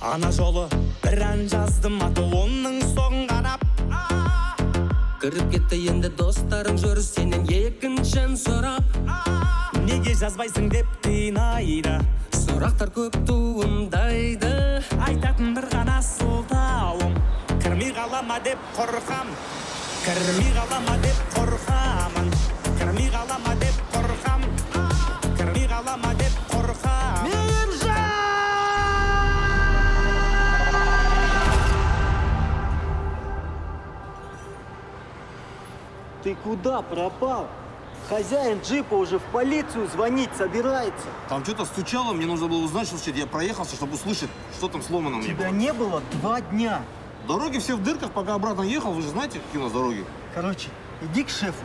Ана жолы бір ән жаздым атылонның соғын қарап. Кіріп кетті енді достарың жүр сенен екіншін сұрап. Неге жазбайсың деп қинайды, Сұрақтар көп туындайды. айтатын бір ғана сылтауым, кірмей қалама деп қорқам. Кірмей қалама деп қорқамын. Кірмей қалама деп қорқам. Кірмей қалама деп қорқам. Ты куда пропал? Хозяин джипа уже в полицию звонить собирается. Там что-то стучало, мне нужно было узнать, что я проехался, чтобы услышать, что там сломано мне Тебя было. не было 2 дня. Дороги все в дырках, пока обратно ехал, вы же знаете, какие у нас дороги. Короче, иди к шефу.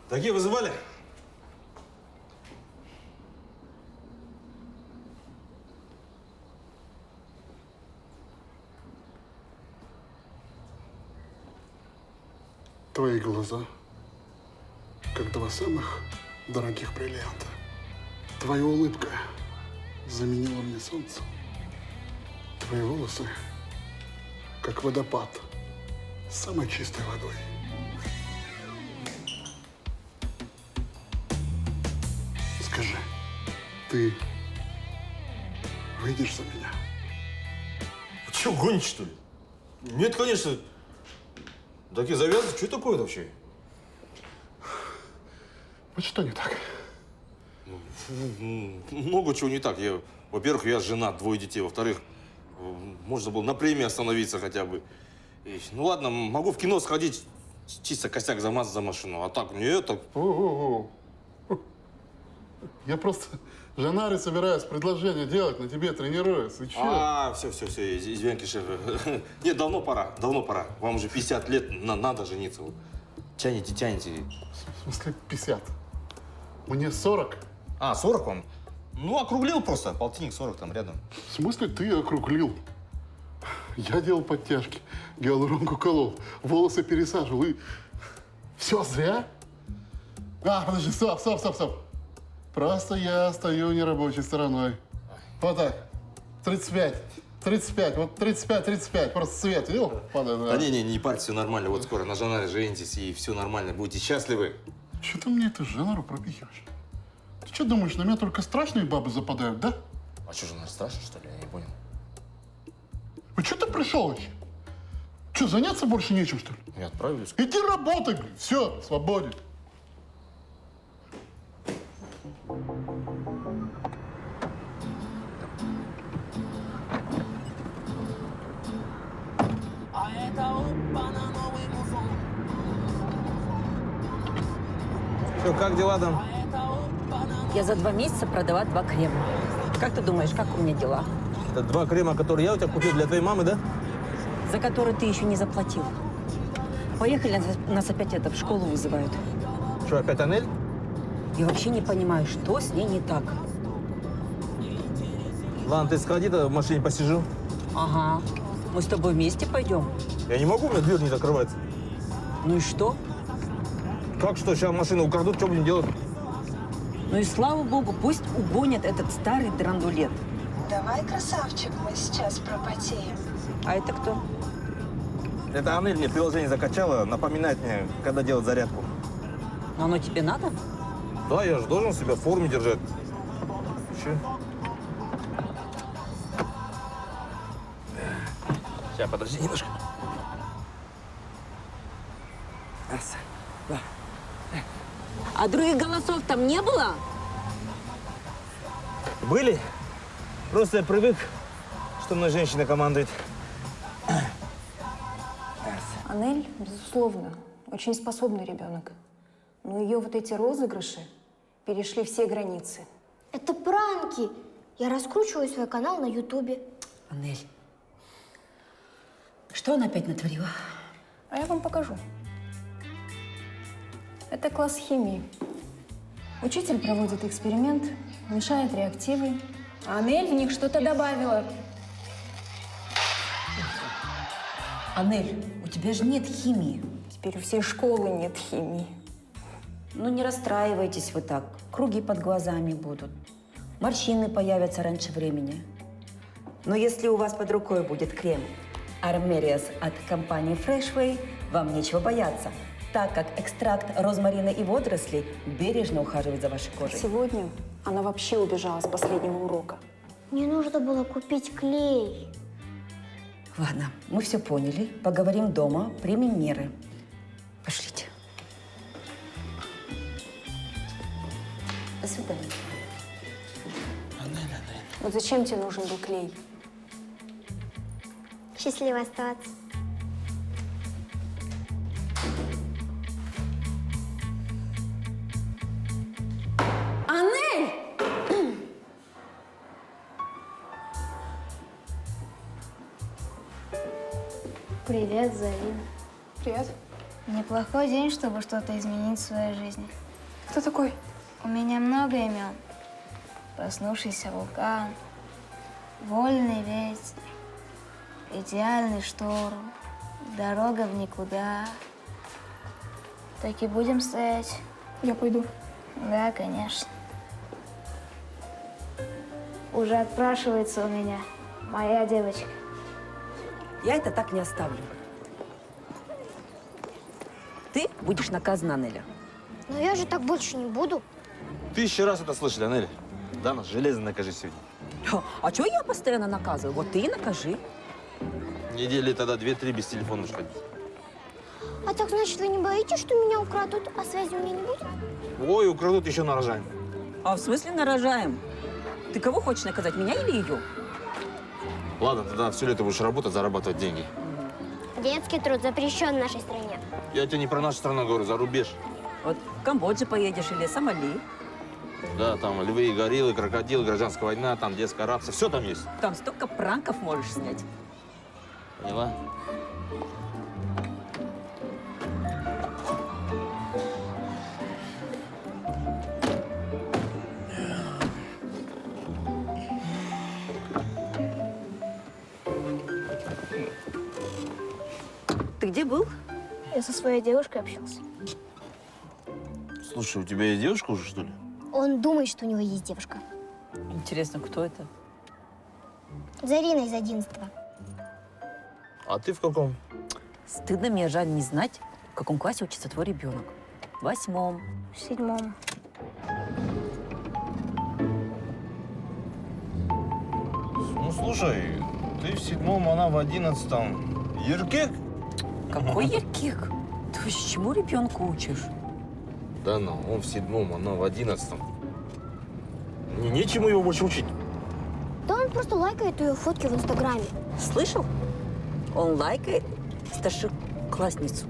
Такие вызывали? Твои глаза, как 2 самых дорогих бриллианта. Твоя улыбка заменила мне солнце. Твои волосы, как водопад с самой чистой водой. Скажи, ты выйдешь за меня? Вы что, гоните, что ли? Нет, конечно. Такие завязки, что такое вообще? Вот что не так? Много чего не так. Во-первых, я женат, 2 детей. Во-вторых, можно было на премии остановиться хотя бы. Ну ладно, могу в кино сходить, чисто косяк замазать за машину. А так, не это. О-о-о. Я просто жанары собираюсь предложение делать, на тебе тренируюсь. И чё? Все, извините, шеф. Нет, давно пора. Вам уже 50 лет, надо жениться. Тянете. В смысле 50? Мне 40. 40 вам? Ну, округлил просто. Полтинник 40 там рядом. В смысле ты округлил? Я делал подтяжки, гиалуронку колол, волосы пересаживал и... Все зря? Подожди, стоп. Просто я стою нерабочей стороной. Вот так. 35. Вот 35. Просто цвет, видел? Падает, Да не парьтесь, все нормально. Вот скоро на жанре женитесь, и все нормально. Будете счастливы. Че ты мне эту жанру пропихиваешь? Ты что думаешь, на меня только страшные бабы западают, да? А что, жена страшно, что ли? Я не понял. Ну что ты пришел вообще? Что, заняться больше нечем, что ли? Я отправлюсь. Иди работай, блин. Все, свободен. Что, как дела там? Я за 2 месяца продала 2 крема. Как ты думаешь, как у меня дела? Это 2 крема, которые я у тебя купил для твоей мамы, да? За которые ты еще не заплатил. Поехали, нас опять в школу вызывают. Что, опять Анель? Я вообще не понимаю, что с ней не так. Ладно, ты сходи-то, в машине посижу. Ага. Мы с тобой вместе пойдем. Я не могу, у меня дверь не закрывается. Ну и что? Как что, сейчас машину украдут, что будем делать? Ну и слава богу, пусть угонят этот старый драндулет. Давай, красавчик, мы сейчас пропотеем. А это кто? Это Анель мне приложение закачала, напоминает мне, когда делать зарядку. Но оно тебе надо? Да, я же должен себя в форме держать. Че? Сейчас, подожди немножко. Раз, два. А других голосов там не было? Были? Просто я привык, что мной женщина командует. Анель, безусловно, очень способный ребенок. Но ее вот эти розыгрыши перешли все границы. Это пранки. Я раскручиваю свой канал на Ютубе. Анель, что она опять натворила? А я вам покажу. Это класс химии. Учитель проводит эксперимент, мешает реактивы, а Анель в них что-то добавила. Анель, у тебя же нет химии. Теперь у всей школы нет химии. Ну, не расстраивайтесь вы так. Круги под глазами будут. Морщины появятся раньше времени. Но если у вас под рукой будет крем Armerias от компании Freshway, вам нечего бояться, так как экстракт розмарина и водорослей бережно ухаживает за вашей кожей. Сегодня она вообще убежала с последнего урока. Мне нужно было купить клей. Ладно, мы все поняли. Поговорим дома, примем меры. Пошлите. До свидания. Вот зачем тебе нужен был клей? Счастливо оставаться. Анель! Привет, Зарина. Привет. Неплохой день, чтобы что-то изменить в своей жизни. Кто такой? У меня много имен. Проснувшийся вулкан, вольный ветер, идеальный шторм, дорога в никуда. Так и будем стоять. Я пойду. Да, конечно. Уже отпрашивается у меня моя девочка. Я это так не оставлю. Ты будешь наказана, Анеля. Но я же так больше не буду. 1000 раз это слышали, Анель. Дана, железно накажи сегодня. А чего я постоянно наказываю? Вот ты и накажи. Недели тогда 2-3 без телефона уж ходить. А так, значит, вы не боитесь, что меня украдут, а связи у меня не будет? Ой, украдут еще нарожаем. А в смысле нарожаем? Ты кого хочешь наказать, меня или ее? Ладно, тогда все лето будешь работать, зарабатывать деньги. Детский труд запрещен в нашей стране. Я тебе не про нашу страну говорю, за рубеж. Вот в Камбодже поедешь или Сомали. Да, там львы и гориллы, крокодилы, гражданская война, там детское рабство. Все там есть. Там столько пранков можешь снять. Поняла? Ты где был? Я со своей девушкой общался. Слушай, у тебя есть девушка уже, что ли? Он думает, что у него есть девушка. Интересно, кто это? Зарина из 11-го. А ты в каком? Стыдно мне, жаль, не знать, в каком классе учится твой ребенок. В 8. В 7. Ну, слушай, ты в 7, она в 11. Еркек? Какой еркек? Ты вообще чему ребенку учишь? Да ну, он в 7, она в 11. Мне нечему его больше учить. Да он просто лайкает ее фотки в Инстаграме. Слышал? Он лайкает старшеклассницу.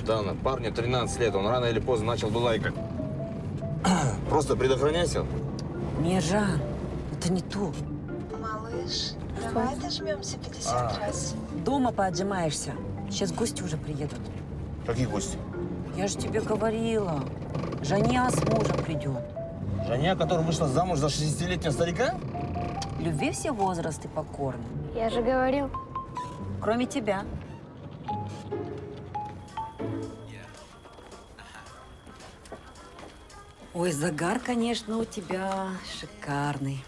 Дана, парню 13 лет, он рано или поздно начал бы лайкать. Просто предохраняйся. Миржан, это не то. Малыш, давай дожмемся 50 раз. Дома поотжимаешься. Сейчас гости уже приедут. Какие гости? Я же тебе говорила. Жанья с мужем придет. Жаня, которая вышла замуж за 60-летнего старика? Любви все возрасты покорны. Я же говорил. Кроме тебя. Ой, загар, конечно, у тебя шикарный.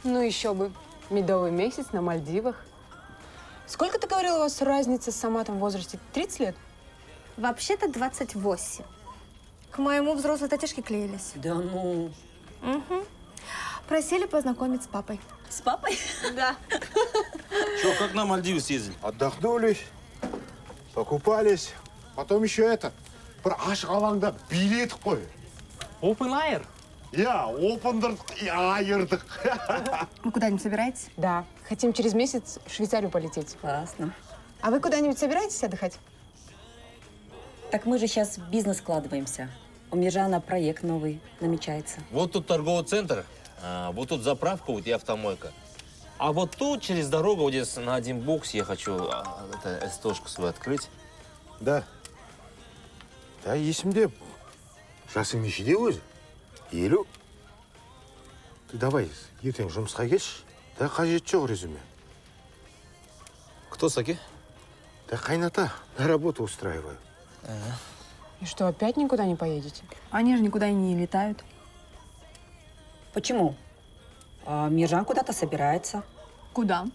Ну еще бы. Медовый месяц на Мальдивах. Сколько, ты говорила, у вас разница с Саматом в возрасте? 30 лет? Вообще-то 28. К моему взрослые татишки клеились. Да ну. Угу. Просили познакомить с папой. С папой? Да. Че, как на Мальдивы съездили? Отдохнули, покупались. Потом еще это. Бір ашық алаңда билет қой. Open air. Я опындырдық, айырдық. Вы куда-нибудь собираетесь? Да. Хотим через месяц в Швейцарию полететь. Классно. А вы куда-нибудь собираетесь отдыхать? Так мы же сейчас в бизнес складываемся. У Миржана проект новый намечается. Вот тут торговый центр, вот тут заправка, вот и автомойка. А вот тут через дорогу, вот здесь на 1 бокс я хочу СТОшку свою открыть. Да. Да, есімде. Жасың нешеде өзі? 50. Ты давай, ертең жұмысқа кетші. Да, қажет жоқ резюме. Кто, Саки? Да, қайната, на работу устраиваю. И что, опять никуда не поедете? Они же никуда и не летают. Почему? Миржан куда-то собирается. Куда?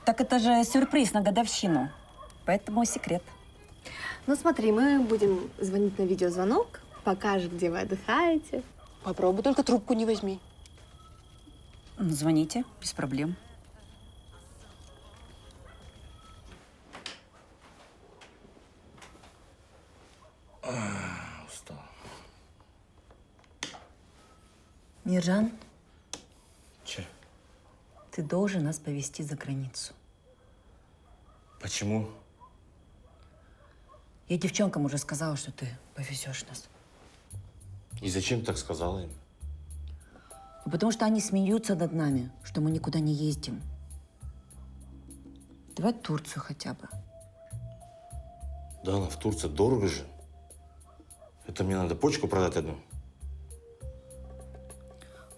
Так это же сюрприз на годовщину. Поэтому секрет. Ну смотри, мы будем звонить на видеозвонок, покажем, где вы отдыхаете. Попробуй, только трубку не возьми. Звоните, без проблем. Устал. Миржан, Че? ты должен нас повезти за границу. Почему? Я девчонкам уже сказала, что ты повезешь нас. И зачем так сказала им? Потому что они смеются над нами, что мы никуда не ездим. Давай Турцию хотя бы. Дана, в Турции дорого же. Это мне надо почку продать одну.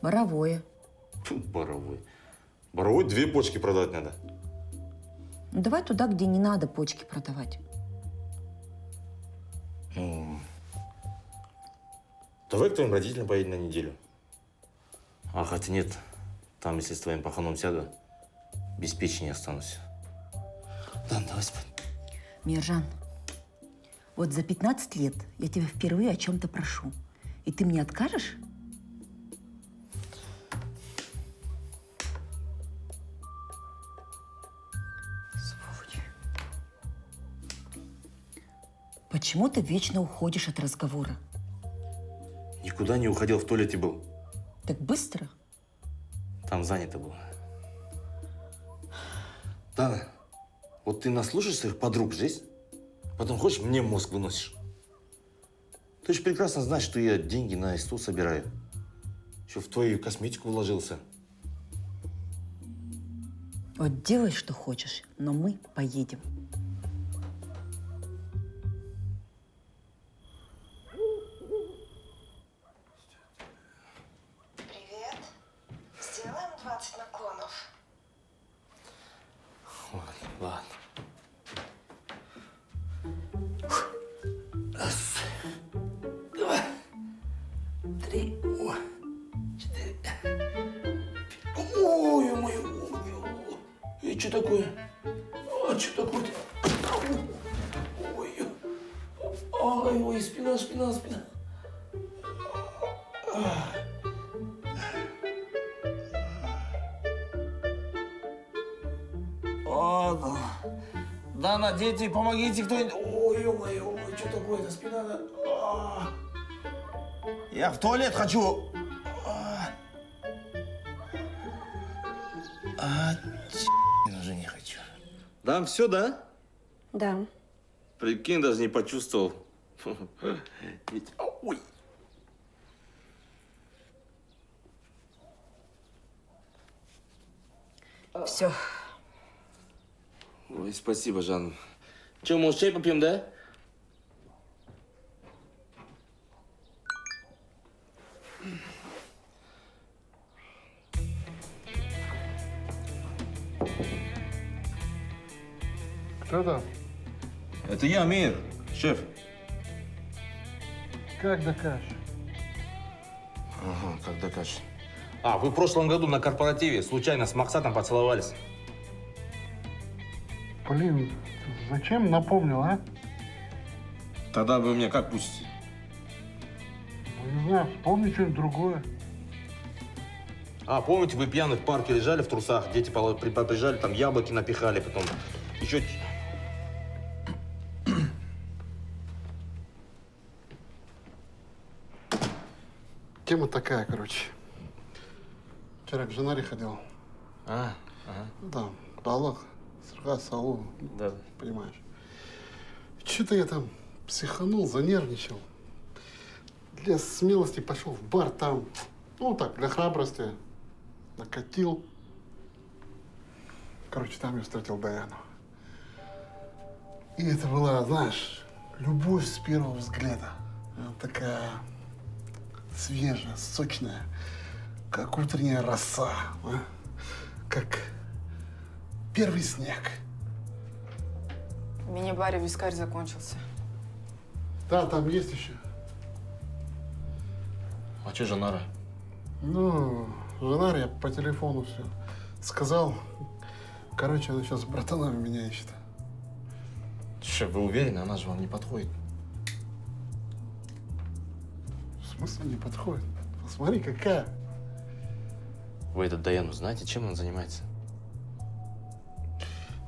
Боровое. Фу, Боровой. Боровой 2 почки продать надо. Ну, давай туда, где не надо почки продавать. Давай к твоим родителям поедем на неделю. А хотя нет, там, если с твоим паханом сяду, без печи не останусь. Дан, давай спать. Миржан, вот за 15 лет я тебя впервые о чем-то прошу. И ты мне откажешь? Сволочь. Почему ты вечно уходишь от разговора? Никуда не уходил, в туалете был. Так быстро? Там занято было. Дана, вот ты наслушаешь своих подруг здесь, потом хочешь, мне мозг выносишь. Ты же прекрасно знаешь, что я деньги на СТУ собираю. Еще в твою косметику вложился. Вот делай, что хочешь, но мы поедем. Привет. Сделаем 20 наклонов. Ладно. Раз, два, три, 4. Ой, ё-моё. И что такое? А что такое? Ой, ой, спина. Дана, дети, помогите кто-нибудь. Ой, ё-моё, что такое-то, спина? Я в туалет хочу. Уже не хочу. Дам все, да? Да. Прикинь, даже не почувствовал. Ведь... Ой. Все. Ой, спасибо, Жан. Че, может, чай попьем, да? Кто там? Это я, Мир, шеф. Как докажешь? Ага, как докажешь. А, вы в прошлом году на корпоративе случайно с Максатом поцеловались. Блин, зачем напомнил, а? Тогда вы меня как пустите? Ну, не знаю, вспомни что-нибудь другое. А, помните, вы пьяны в парке лежали в трусах, дети приезжали, там яблоки напихали, потом еще... Тема такая, короче. Вчера к женаре ходил. Ага. Да, балах, сырга, салу, Да. понимаешь. Что-то я там психанул, занервничал. Для смелости пошел в бар там. Ну, так, для храбрости. Накатил. Короче, там я встретил Даяну. И это была, знаешь, любовь с первого взгляда. Она такая свежая, сочная, как утренняя роса, а? Как первый снег. В мини-баре вискарь закончился. Да, там есть еще. А что Жанара? Ну, жена, я по телефону все сказал. Короче, она сейчас с братанами меня ищет. Шеф, вы уверены? Она же вам не подходит. В смысле не подходит? Посмотри, какая. Вы эту Даяну знаете, чем она занимается?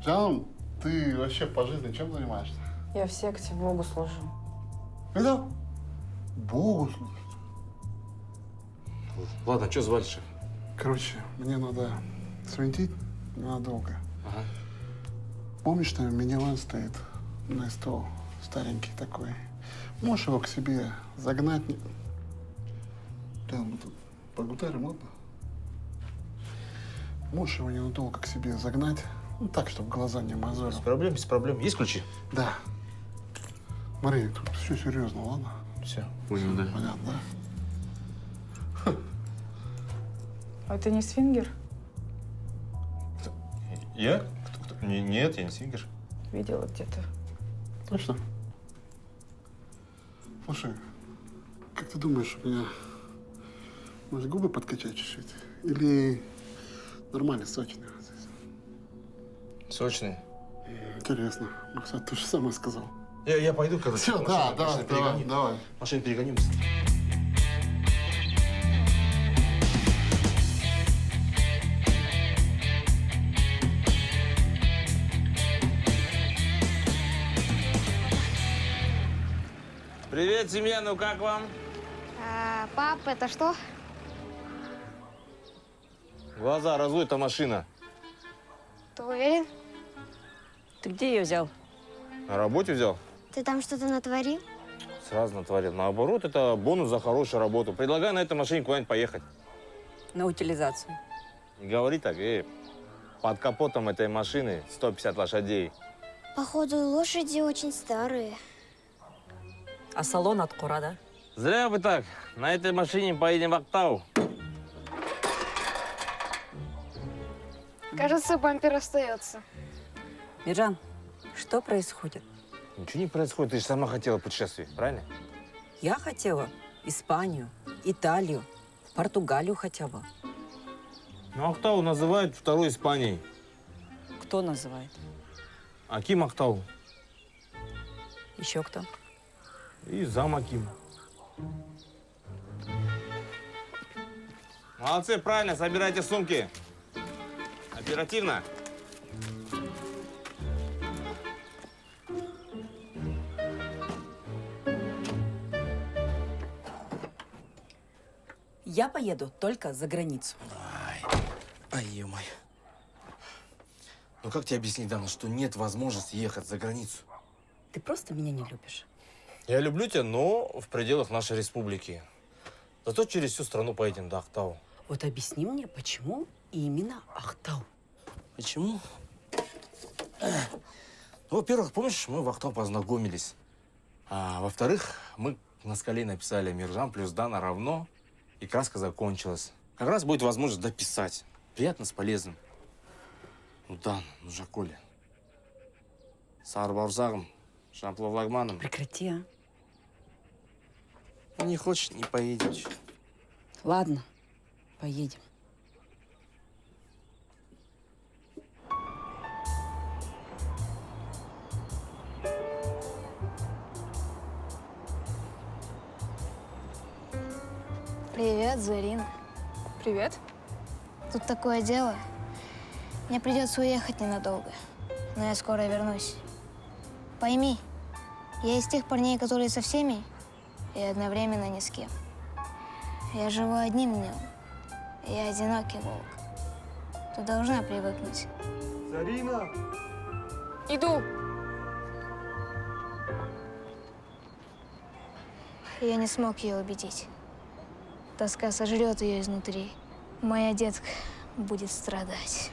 Жан, ты вообще по жизни чем занимаешься? Я в секте, Богу служу. Это? Богу служишь. Ладно, что звали, шеф? Короче, мне надо свинтить ненадолго. Ага. Помнишь, там минивэн стоит на СТО, старенький такой. Можешь его к себе загнать? Да, мы тут погутарим, ладно? Можешь его ненадолго к себе загнать, ну так, чтобы глаза не мозолил. Без проблем, без проблем. Есть ключи? Да. Смотри, тут все серьезно, ладно? Все, понял, да. Понятно, да? А ты не свингер? Я? Нет, я не свингер. Видела где-то. Точно? Слушай, как ты думаешь, у меня, может, губы подкачать чуть-чуть? Или нормально, сочные? Сочные. Интересно. Максат, ты же самое сказал. Я пойду, короче. Все, да, давай, давай. Машину перегоним быстро. Привет, семья, ну как вам? Пап, это что? Глаза разуй, это машина. Ты уверен? Ты где ее взял? На работе взял? Ты там что-то натворил? Сразу натворил. Наоборот, это бонус за хорошую работу. Предлагаю на этой машине куда-нибудь поехать. На утилизацию. Не говори так, под капотом этой машины 150 лошадей. Походу, лошади очень старые. А салон от Кура, да? Зря вы так. На этой машине поедем в Актау. Кажется, бампер остается. Миржан, что происходит? Ничего не происходит. Ты же сама хотела путешествие, правильно? Я хотела Испанию, Италию, Португалию хотя бы. Ну, Актау называют второй Испанией. Кто называет? Аким Актау. Еще кто? И зам Аким. Молодцы, правильно, собирайте сумки. Оперативно. Я поеду только за границу. Ай, ё-моё. Ну как тебе объяснить, Дана, что нет возможности ехать за границу? Ты просто меня не любишь. Я люблю тебя, но в пределах нашей республики. Зато через всю страну поедем до Актау. Вот объясни мне, почему именно Актау? Почему? Ну, во-первых, помнишь, мы в Актау познакомились. А во-вторых, мы на скале написали Миржан плюс Дана равно, и краска закончилась. Как раз будет возможность дописать. Приятно с полезным. Ну, Дан, ну, Жаколи. Сарбарзагом, Шамплавлагманом. Прекрати, а. Ну, не хочешь, не поедем. Ладно, поедем. Привет, Зарина. Привет. Тут такое дело. Мне придется уехать ненадолго, но я скоро вернусь. Пойми, я из тех парней, которые со всеми и одновременно ни с кем. Я живу одним днем. Я одинокий волк. Ты должна привыкнуть. Зарина! Иду. Я не смог ее убедить. Тоска сожрет ее изнутри. Моя детка будет страдать.